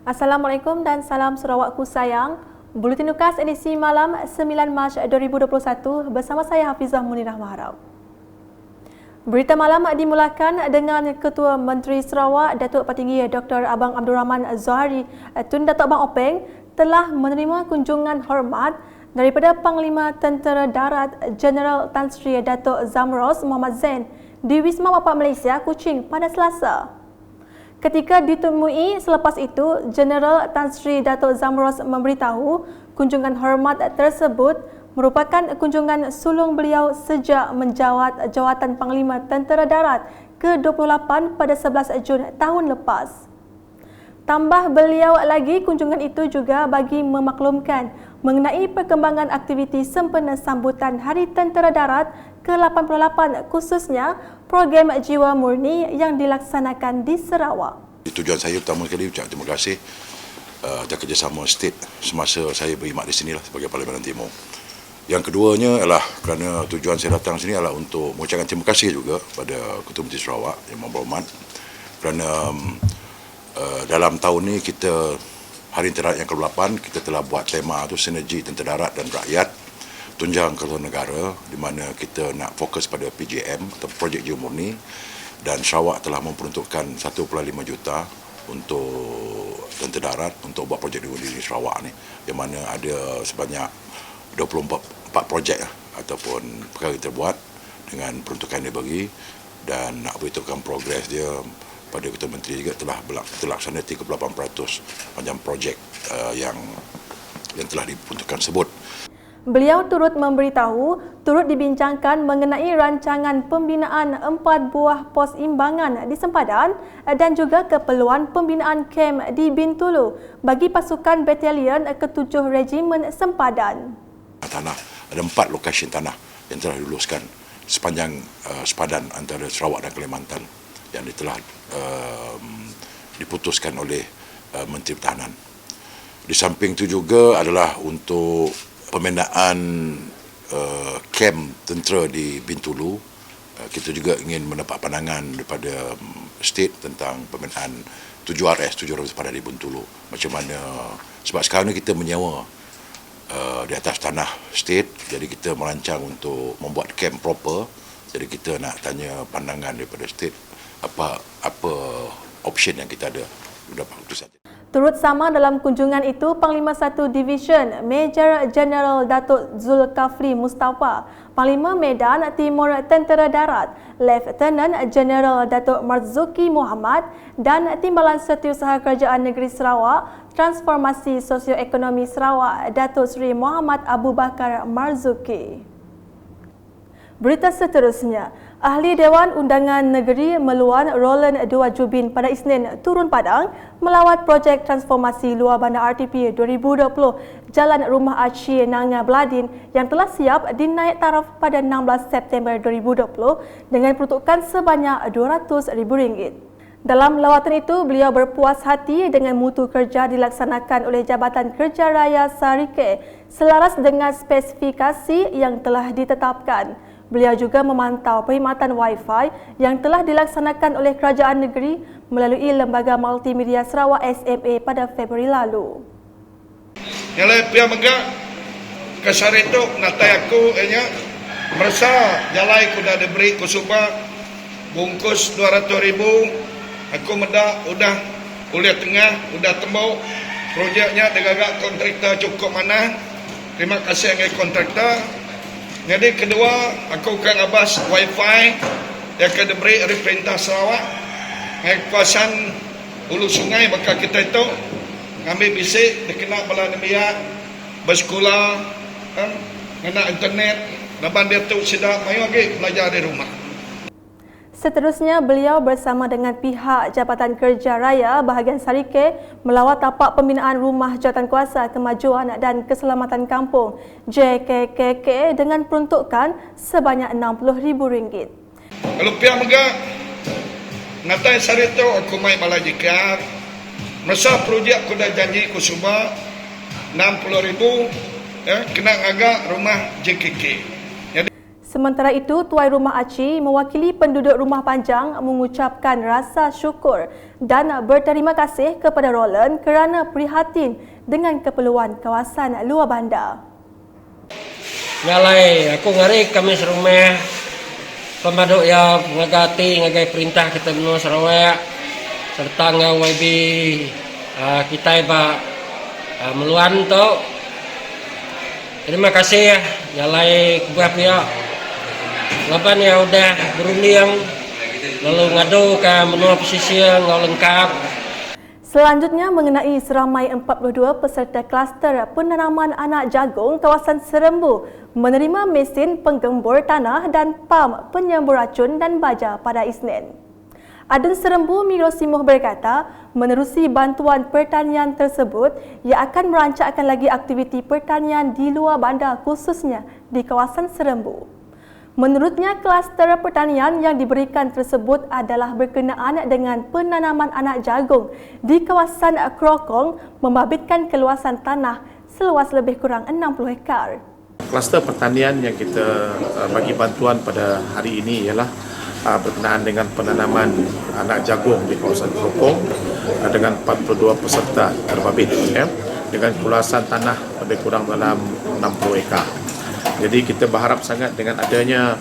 Assalamualaikum dan salam Sarawakku sayang. Buletin Ukas edisi malam 9 Mac 2021 bersama saya Hafizah Munirah Maharau. Berita malam dimulakan dengan Ketua Menteri Sarawak Datuk Patinggi Dr. Abang Abdul Rahman Zohari Tun Datuk Abang Openg telah menerima kunjungan hormat daripada Panglima Tentera Darat Jeneral Tan Sri Datuk Zamros Muhammad Zain di Wisma Wapak Malaysia, Kuching pada Selasa. Ketika ditemui selepas itu, Jeneral Tan Sri Datuk Zamros memberitahu kunjungan hormat tersebut merupakan kunjungan sulung beliau sejak menjawat jawatan Panglima Tentera Darat ke-28 pada 11 Jun tahun lepas. Tambah beliau lagi, kunjungan itu juga bagi memaklumkan mengenai perkembangan aktiviti sempena sambutan Hari Tentera Darat ke-88 khususnya program Jiwa Murni yang dilaksanakan di Sarawak. Tujuan saya pertama sekali ucap terima kasih atas kerjasama state semasa saya berkhidmat di sinilah sebagai Parlimen Timur. Yang keduanya adalah kerana tujuan saya datang sini adalah untuk mengucapkan terima kasih juga pada Ketua Menteri Sarawak Yang Berhormat kerana dalam tahun ini kita Hari Tentera Darat yang ke-8 kita telah buat tema tu sinergi tentera darat dan rakyat tunjang kesatuan negara di mana kita nak fokus pada PJM atau projek Jiwa Murni dan Sarawak telah memperuntukkan 1.5 juta untuk tentera darat untuk buat projek Jiwa Murni di Sarawak ni yang mana ada sebanyak 24 projek ataupun perkara kita buat dengan peruntukan dia bagi dan nak beritahukan progres dia pada Ketua Menteri juga telah terlaksana 38% panjang projek yang telah diperuntukkan sebut. Beliau turut memberitahu, turut dibincangkan mengenai rancangan pembinaan 4 buah pos imbangan di Sempadan dan juga keperluan pembinaan kem di Bintulu bagi pasukan Batalion ke-7 Regimen Sempadan. Tanah, ada 4 lokasi tanah yang telah diluluskan sepanjang sepadan antara Sarawak dan Kalimantan yang telah diputuskan oleh Menteri Pertahanan. Di samping itu juga adalah untuk pembinaan kem tentera di Bintulu. Kita juga ingin mendapat pandangan daripada state tentang pembinaan 7RS, 7 pada di Bintulu. Macam mana, sebab sekarang ni kita menyewa di atas tanah state, jadi kita merancang untuk membuat kem proper. Jadi kita nak tanya pandangan daripada state apa option yang kita ada dapat itu saja. Turut sama dalam kunjungan itu Panglima 1 Division Major General Datuk Zulkafli Mustafa, Panglima Medan Timur Tentera Darat Lieutenant General Datuk Marzuki Muhammad dan Timbalan Setiausaha Kerajaan Negeri Sarawak Transformasi Sosioekonomi Sarawak Datuk Seri Muhammad Abu Bakar Marzuki. Berita seterusnya, Ahli Dewan Undangan Negeri Meluan Roland Dua Jubin pada Isnin turun Padang melawat projek transformasi luar bandar RTP 2020 Jalan Rumah Archie Nanga Bladin yang telah siap dinaik taraf pada 16 September 2020 dengan peruntukan sebanyak RM200,000. Dalam lawatan itu, beliau berpuas hati dengan mutu kerja dilaksanakan oleh Jabatan Kerja Raya Sarike selaras dengan spesifikasi yang telah ditetapkan. Beliau juga memantau perkhidmatan Wi-Fi yang telah dilaksanakan oleh Kerajaan Negeri melalui Lembaga Multimedia Sarawak SMA pada Februari lalu. Yang lain pihak megak kasar itu natai aku merasa jalai ku dah diberi ku suba bungkus 200,000 aku udah kuliah tengah udah tembau projeknya degagak kontraktor cukup mana. Terima kasih dengan kontraktor. Jadi kedua, aku akan abas Wi-Fi yang akan diberi oleh Perintah Sarawak. Kawasan hulu sungai bakal kita itu ambil bisik, dikenal bala nemiak, bersekolah, kena internet, laban dia tu sedap, mayu lagi belajar di rumah. Seterusnya, beliau bersama dengan pihak Jabatan Kerja Raya bahagian Sarike melawat tapak pembinaan Rumah Jawatankuasa Kemajuan dan Keselamatan Kampung JKKK dengan peruntukan sebanyak RM60,000. Kalau pihak megak, natai sari tu aku main bala jikar, masa projek aku dah janji aku suba RM60,000, kena agak rumah JKK. Sementara itu, Tuai Rumah Aci mewakili penduduk Rumah Panjang mengucapkan rasa syukur dan berterima kasih kepada Roland kerana prihatin dengan keperluan kawasan luar bandar. Nyalai, aku ngari kami serumah pemaduk yang ngagati ngagai perintah kita benua Sarawak serta YB kita iba meluan tu. Terima kasih ya, nyalai kebuah pihak. Lapan ya udah berunding lalu ngadu ke menua pesisir ngau lengkap. Selanjutnya mengenai seramai 42 peserta kluster penanaman anak jagung kawasan Serembu menerima mesin penggembur tanah dan pam penyembur racun dan baja pada Isnin. Adun Serembu Miro Simoh berkata, menerusi bantuan pertanian tersebut, ia akan merancangkan lagi aktiviti pertanian di luar bandar khususnya di kawasan Serembu. Menurutnya, kluster pertanian yang diberikan tersebut adalah berkenaan dengan penanaman anak jagung di kawasan Krokong membabitkan keluasan tanah seluas lebih kurang 60 hektar. Kluster pertanian yang kita bagi bantuan pada hari ini ialah berkenaan dengan penanaman anak jagung di kawasan Krokong dengan 42 peserta terbabit dengan keluasan tanah lebih kurang dalam 60 hektar. Jadi kita berharap sangat dengan adanya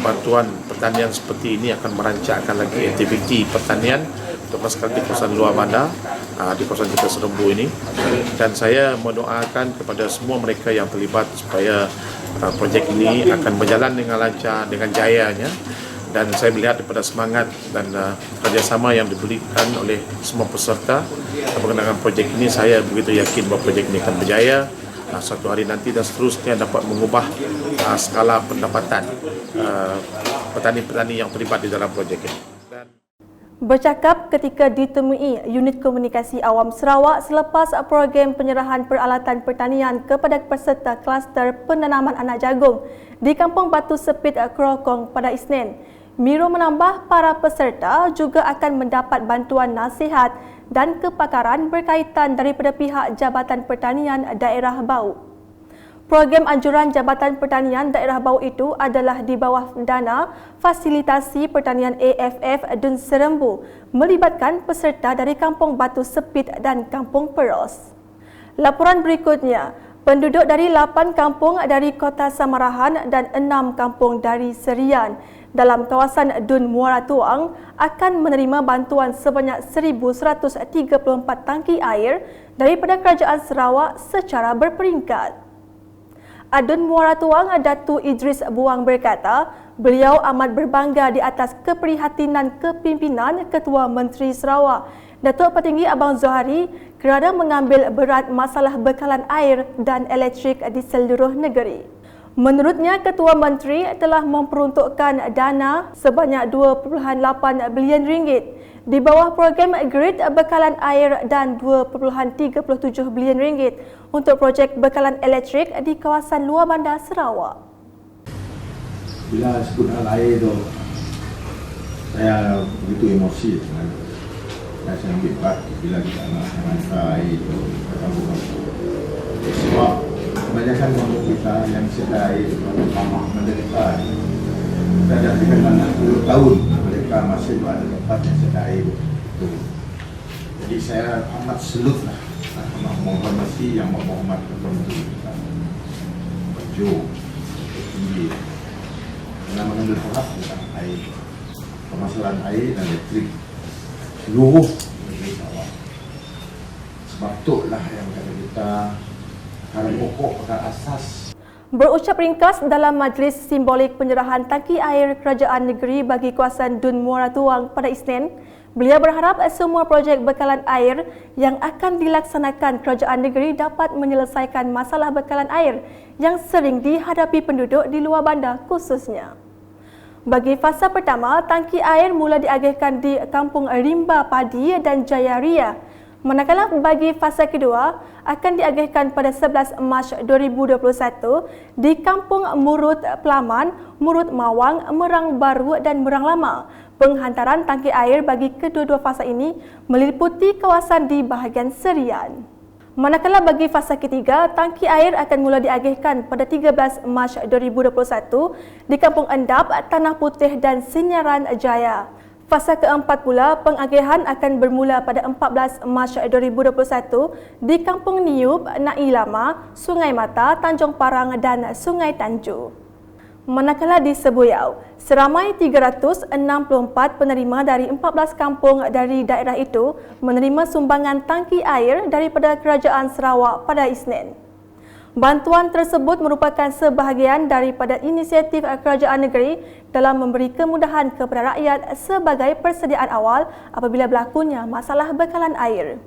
bantuan pertanian seperti ini akan merancangkan lagi aktiviti pertanian terutama sekali di kawasan luar bandar di kawasan kita Serembu ini, dan saya mendoakan kepada semua mereka yang terlibat supaya projek ini akan berjalan dengan lancar, dengan jayanya, dan saya melihat daripada semangat dan kerjasama yang diberikan oleh semua peserta berkenaan dengan projek ini, saya begitu yakin bahawa projek ini akan berjaya suatu hari nanti dan seterusnya dapat mengubah skala pendapatan petani-petani yang terlibat di dalam projek ini. Bercakap ketika ditemui Unit Komunikasi Awam Sarawak selepas program penyerahan peralatan pertanian kepada peserta kluster penanaman anak jagung di Kampung Batu Sepit Krokong pada Isnin, Miro menambah para peserta juga akan mendapat bantuan nasihat dan kepakaran berkaitan daripada pihak Jabatan Pertanian Daerah Bau. Program anjuran Jabatan Pertanian Daerah Bau itu adalah di bawah dana Fasilitasi Pertanian AFF Dun Serembu melibatkan peserta dari Kampung Batu Sepit dan Kampung Peros. Laporan berikutnya, penduduk dari 8 kampung dari Kota Samarahan dan 6 kampung dari Serian dalam kawasan Dun Muara Tuang akan menerima bantuan sebanyak 1,134 tangki air daripada Kerajaan Sarawak secara berperingkat. Adun Muara Tuang Datu Idris Buang berkata, beliau amat berbangga di atas keprihatinan kepimpinan Ketua Menteri Sarawak, Datuk Petinggi Abang Zohari, kerana mengambil berat masalah bekalan air dan elektrik di seluruh negeri. Menurutnya, Ketua Menteri telah memperuntukkan dana sebanyak 2.8 bilion ringgit di bawah program Grid Bekalan Air dan 2.37 bilion ringgit untuk projek bekalan elektrik di kawasan luar bandar Sarawak. Bila sebut hal air tu, saya begitu emosi dengan saya ambil part bila kita nak hantar air tu ke kampung-kampung. Sebab kebanyakan kampung kita yang sedia air ramah menderita. Kita dah dikenal 10 tahun mereka masih ada tempat yang sedia air tu. Jadi saya amat selut lah, amat menghormati yang menghormati pemerintah kita. Baju tinggi. Karena mengambil perhatian tentang air, permasalahan air dan elektrik seluruh negeri Sarawak. Sebab itulah yang kata kita perkara pokok, perkara asas. Berucap ringkas dalam majlis simbolik penyerahan tangki air kerajaan negeri bagi kawasan Dun Muara Tuang pada Isnin, beliau berharap semua projek bekalan air yang akan dilaksanakan kerajaan negeri dapat menyelesaikan masalah bekalan air yang sering dihadapi penduduk di luar bandar khususnya. Bagi fasa pertama, tangki air mula diagihkan di Kampung Rimba Padi dan Jaya Ria. Manakala bagi fasa kedua akan diagihkan pada 11 Mac 2021 di Kampung Murut Pelaman, Murut Mawang, Merang Baru dan Merang Lama. Penghantaran tangki air bagi kedua-dua fasa ini meliputi kawasan di bahagian Serian. Manakala bagi fasa ketiga, tangki air akan mula diagihkan pada 13 Mac 2021 di Kampung Endap, Tanah Putih dan Sinaran Jaya. Fasa keempat pula, pengagihan akan bermula pada 14 Mac 2021 di Kampung Niup, Nai Lama, Sungai Mata, Tanjung Parang dan Sungai Tanjung. Manakala di Sebuyau, seramai 364 penerima dari 14 kampung dari daerah itu menerima sumbangan tangki air daripada Kerajaan Sarawak pada Isnin. Bantuan tersebut merupakan sebahagian daripada inisiatif kerajaan negeri dalam memberi kemudahan kepada rakyat sebagai persediaan awal apabila berlakunya masalah bekalan air.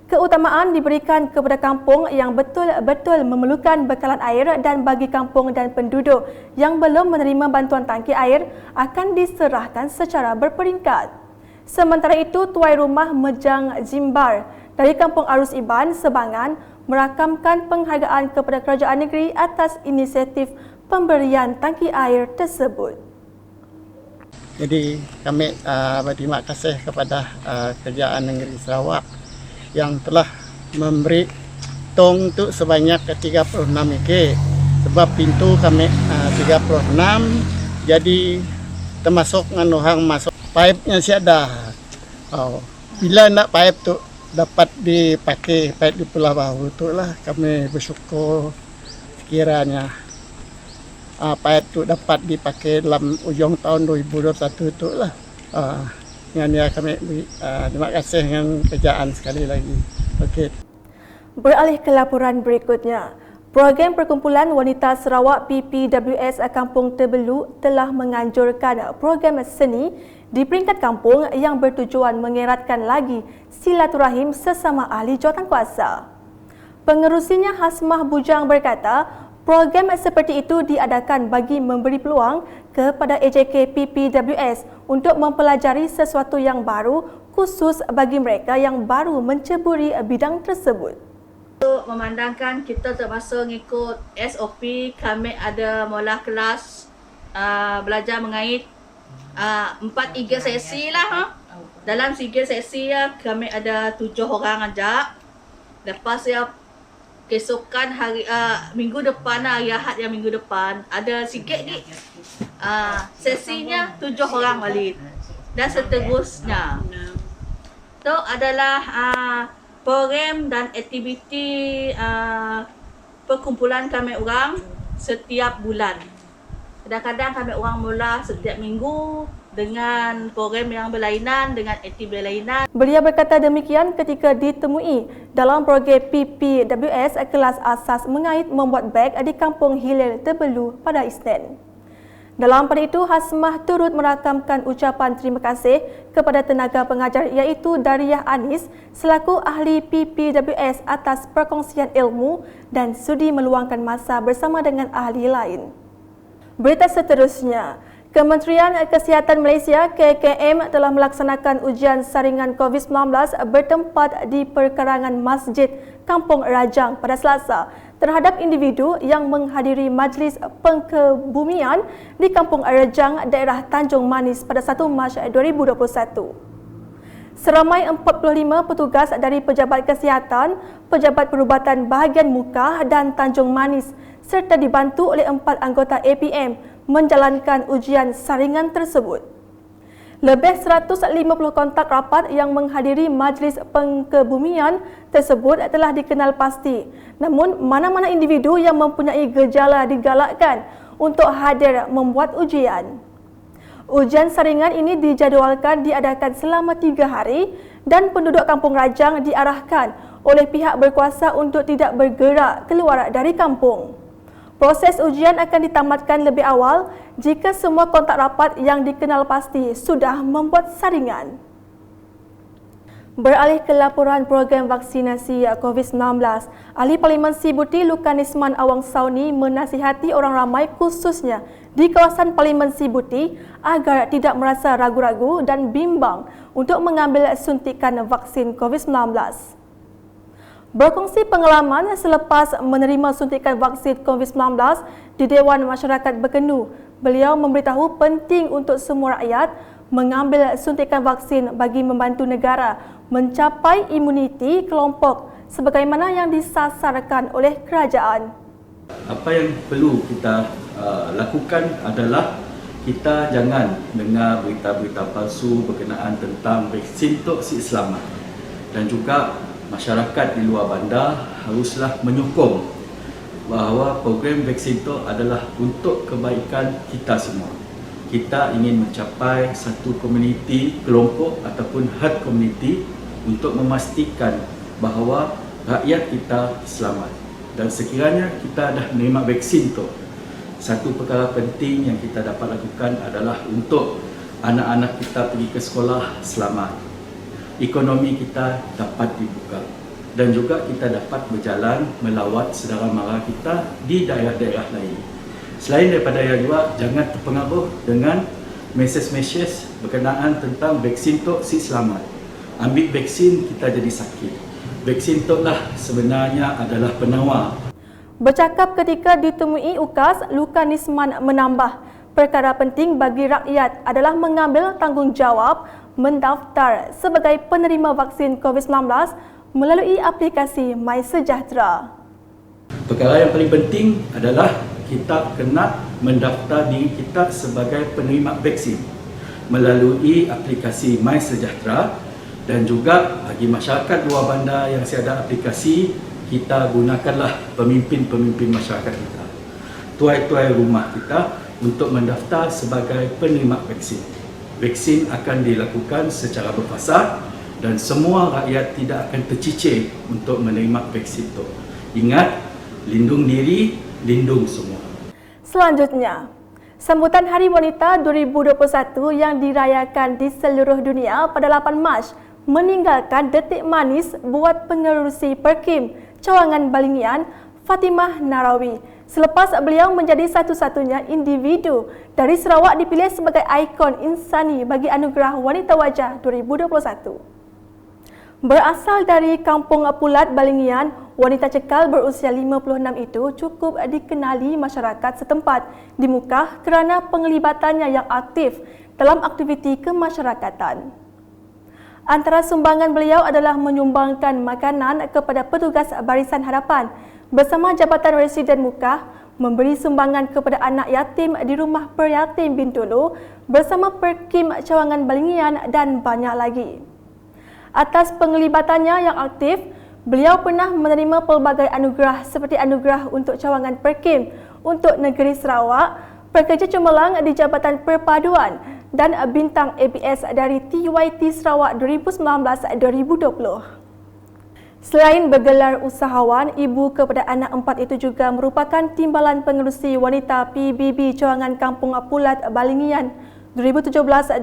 Keutamaan diberikan kepada kampung yang betul-betul memerlukan bekalan air dan bagi kampung dan penduduk yang belum menerima bantuan tangki air akan diserahkan secara berperingkat. Sementara itu, tuai rumah Mejang Jimbar dari Kampung Arus Iban, Sebangan merakamkan penghargaan kepada kerajaan negeri atas inisiatif pemberian tangki air tersebut. Jadi kami berterima kasih kepada kerajaan negeri Sarawak yang telah memberi tong tu sebanyak 36 ikit sebab pintu kami 36 jadi termasuk nganuhang masuk pipe-nya siada. Bila nak pipe tu dapat dipakai pipe di Pulau Bahu tu lah kami bersyukur sekiranya pipe tu dapat dipakai dalam ujung tahun 2021 tu lah. Dengan kami terima kasih dengan kerajaan sekali lagi. Okey. Beralih ke laporan berikutnya. Program Perkumpulan Wanita Sarawak PPWS Kampung Terbelu telah menganjurkan program seni di peringkat kampung yang bertujuan mengeratkan lagi silaturahim sesama ahli jawatankuasa. Pengerusinya Hasmah Bujang berkata, program seperti itu diadakan bagi memberi peluang kepada AJK PPWS untuk mempelajari sesuatu yang baru khusus bagi mereka yang baru menceburi bidang tersebut. Untuk memandangkan kita terpaksa mengikut SOP, kami ada mula kelas belajar mengait 4 3 sesi lah. Dalam 3 sesi kami ada 7 orang ajak. Lepas keesokan hari minggu depan, hari Ahad yang minggu depan ada sikit ni sesinya 7 orang balik dan seterusnya. Itu adalah program dan aktiviti perkumpulan kami orang setiap bulan. Kadang-kadang kami orang mula setiap minggu dengan program yang berlainan, dengan aktiviti berlainan. Beliau berkata demikian ketika ditemui dalam program PPWS kelas asas mengait membuat beg di Kampung Hilir Terbelu pada Isnin. Dalam pada itu, Hasmah turut merakamkan ucapan terima kasih kepada tenaga pengajar iaitu Dariah Anis selaku ahli PPWS atas perkongsian ilmu dan sudi meluangkan masa bersama dengan ahli lain. Berita seterusnya, Kementerian Kesihatan Malaysia KKM telah melaksanakan ujian saringan COVID-19 bertempat di perkarangan Masjid Kampung Rajang pada Selasa terhadap individu yang menghadiri majlis pengkebumian di Kampung Rajang, daerah Tanjung Manis pada 1 Mac 2021. Seramai 45 petugas dari Pejabat Kesihatan, Pejabat Perubatan Bahagian Muka dan Tanjung Manis serta dibantu oleh 4 anggota APM menjalankan ujian saringan tersebut. Lebih 150 kontak rapat yang menghadiri majlis pengkebumian tersebut telah dikenal pasti. Namun, mana-mana individu yang mempunyai gejala digalakkan untuk hadir membuat ujian. Ujian saringan ini dijadualkan diadakan selama 3 hari dan penduduk Kampung Rajang diarahkan oleh pihak berkuasa untuk tidak bergerak keluar dari kampung. Proses ujian akan ditamatkan lebih awal jika semua kontak rapat yang dikenal pasti sudah membuat saringan. Beralih ke laporan program vaksinasi COVID-19, Ahli Parlimen Sibuti Lukanisman Awang Sauni menasihati orang ramai khususnya di kawasan Parlimen Sibuti agar tidak merasa ragu-ragu dan bimbang untuk mengambil suntikan vaksin COVID-19. Berkongsi pengalaman selepas menerima suntikan vaksin COVID-19 di Dewan Masyarakat Berkenu, beliau memberitahu penting untuk semua rakyat mengambil suntikan vaksin bagi membantu negara mencapai imuniti kelompok sebagaimana yang disasarkan oleh kerajaan. Apa yang perlu kita lakukan adalah kita jangan dengar berita-berita palsu berkenaan tentang vaksin untuk si selamat. Dan juga masyarakat di luar bandar haruslah menyokong bahawa program vaksin itu adalah untuk kebaikan kita semua. Kita ingin mencapai satu komuniti, kelompok ataupun herd community untuk memastikan bahawa rakyat kita selamat. Dan sekiranya kita dah menerima vaksin itu, satu perkara penting yang kita dapat lakukan adalah untuk anak-anak kita pergi ke sekolah selamat. Ekonomi kita dapat dibuka dan juga kita dapat berjalan melawat saudara mara kita di daerah-daerah lain. Selain daripada yang juga, jangan terpengaruh dengan mesej-mesej berkenaan tentang vaksin untuk si selamat. Ambil vaksin kita jadi sakit. Vaksin itu lah sebenarnya adalah penawar. Bercakap ketika ditemui UKAS, Luka Nisman menambah, perkara penting bagi rakyat adalah mengambil tanggungjawab mendaftar sebagai penerima vaksin COVID-19 melalui aplikasi MySejahtera. Perkara yang paling penting adalah kita kena mendaftar diri kita sebagai penerima vaksin melalui aplikasi MySejahtera, dan juga bagi masyarakat luar bandar yang ada aplikasi, kita gunakanlah pemimpin-pemimpin masyarakat kita, tuai-tuai rumah kita untuk mendaftar sebagai penerima vaksin. Vaksin akan dilakukan secara berfasad dan semua rakyat tidak akan tercicir untuk menerima vaksin itu. Ingat, lindung diri, lindung semua. Selanjutnya, sambutan Hari Wanita 2021 yang dirayakan di seluruh dunia pada 8 Mac meninggalkan detik manis buat pengerusi Perkim Cawangan Balingian, Fatimah Narawi, selepas beliau menjadi satu-satunya individu dari Sarawak dipilih sebagai ikon insani bagi Anugerah Wanita Wajah 2021. Berasal dari Kampung Pulat Balingian, wanita cekal berusia 56 itu cukup dikenali masyarakat setempat di Mukah kerana penglibatannya yang aktif dalam aktiviti kemasyarakatan. Antara sumbangan beliau adalah menyumbangkan makanan kepada petugas Barisan Harapan bersama Jabatan Residen Mukah, memberi sumbangan kepada anak yatim di Rumah Peryatim Bintulu bersama Perkim Cawangan Balingian dan banyak lagi. Atas penglibatannya yang aktif, beliau pernah menerima pelbagai anugerah seperti Anugerah untuk Cawangan Perkim untuk Negeri Sarawak, Pekerja Cemerlang di Jabatan Perpaduan dan Bintang ABS dari TYT Sarawak 2019-2020. Selain bergelar usahawan, ibu kepada anak 4 itu juga merupakan Timbalan Pengerusi Wanita PBB Cawangan Kampung Pulat Balingian 2017-2021,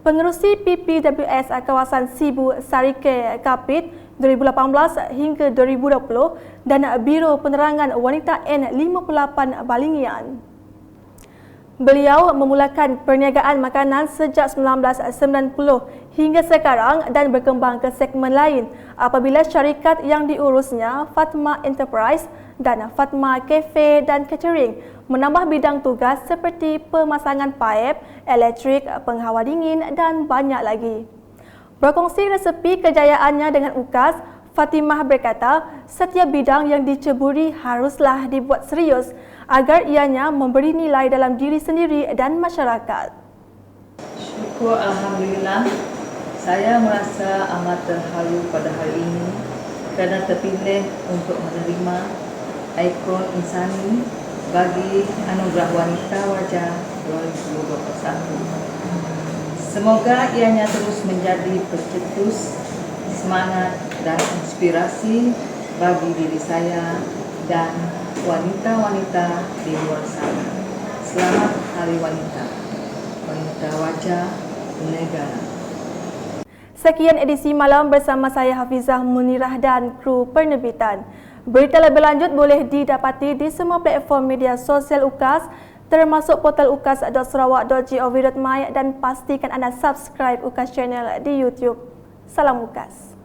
Pengerusi PPWS Kawasan Sibu Sarike Kapit 2018 hingga 2020 dan Biro Penerangan Wanita N58 Balingian. Beliau memulakan perniagaan makanan sejak 1990 hingga sekarang dan berkembang ke segmen lain apabila syarikat yang diurusnya, Fatma Enterprise dan Fatma Cafe dan Catering, menambah bidang tugas seperti pemasangan paip, elektrik, penghawa dingin dan banyak lagi. Berkongsi resepi kejayaannya dengan UKAS, Fatimah berkata, setiap bidang yang diceburi haruslah dibuat serius agar ianya memberi nilai dalam diri sendiri dan masyarakat. Syukur Alhamdulillah, saya merasa amat terharu pada hari ini kerana terpilih untuk menerima ikon insani bagi Anugerah Wanita Wajah 2021. Semoga ianya terus menjadi pencetus semangat dan inspirasi bagi diri saya dan wanita-wanita di luar sana. Selamat Hari Wanita, Wanita Wajah Negara. Sekian edisi malam bersama saya Hafizah Munirah dan kru penerbitan. Berita lebih lanjut boleh didapati di semua platform media sosial UKAS termasuk portal ukas.sarawak.gov.my dan pastikan anda subscribe UKAS Channel di YouTube. Salam UKAS.